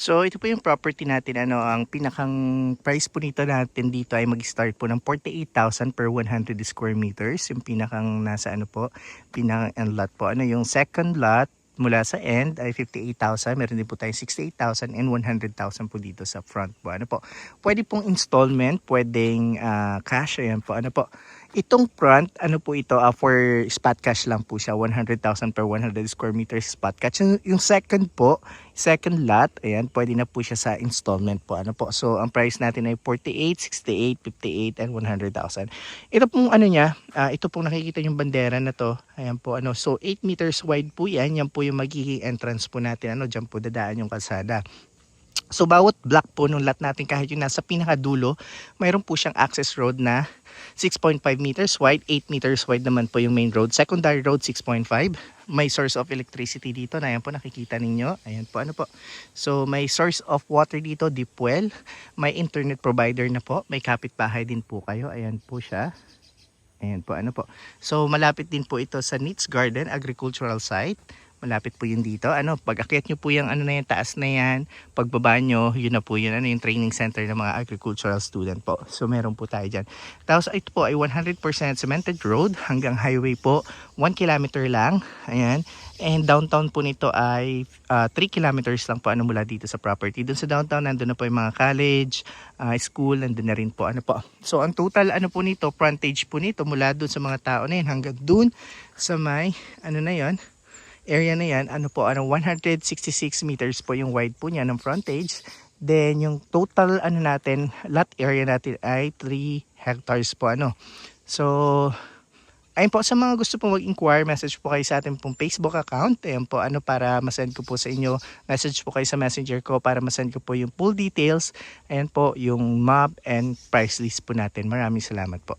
So ito po yung property natin, ang pinakang price po nito natin dito ay mag-start po ng 48,000 per 100 square meters. Yung pinakang nasa pinakang lot po. Yung second lot mula sa end ay 58,000. Meron din po tayong 68,000 and 100,000 po dito sa front po. Pwede pong installment, pwedeng cash. Ayan po, Itong front, po ito, for spot cash lang po siya, 100,000 per 100 square meters spot cash. Yung second po, second lot, ayan, pwede na po siya sa installment po. So ang price natin ay 48, 68, 58, and 100,000. Ito pong ito pong nakikita yung bandera na to. Ayan po, so 8 meters wide po yan. Yan po yung magiging entrance po natin. Diyan po dadaan yung kalsada. So bawat block po nung lot natin, kahit yung nasa pinakadulo, mayroon po siyang access road na 6.5 meters wide, 8 meters wide naman po yung main road. Secondary road 6.5. May source of electricity dito na yan po nakikita ninyo. Ayan po, So may source of water dito, deep well. May internet provider na po. May kapitbahay din po kayo. Ayan po siya. Ayan po, So malapit din po ito sa Neats Garden Agricultural Site. Malapit po yun dito. Pag akyat nyo po yung na yan, taas na yan, pagbaba nyo, yun na po yun. Yung training center ng mga agricultural student po. So meron po tayo dyan. Tapos ito po ay 100% cemented road hanggang highway po. 1 kilometer lang. Ayan. And downtown po nito ay 3 kilometers lang po mula dito sa property. Doon sa downtown, nandun na po yung mga college, school, nandun na rin po. So ang total po nito, frontage po nito mula doon sa mga tao na yun hanggang doon sa may na yun, area na yan, 166 meters po yung wide po niya ng frontage. Then yung total natin, lot area natin ay 3 hectares po So ayun po, sa mga gusto po mag-inquire, message po kayo sa ating pong Facebook account. Ayun po, para masend ko po sa inyo, message po kayo sa messenger ko para masend ko po yung full details. Ayan po, yung map and price list po natin. Maraming salamat po.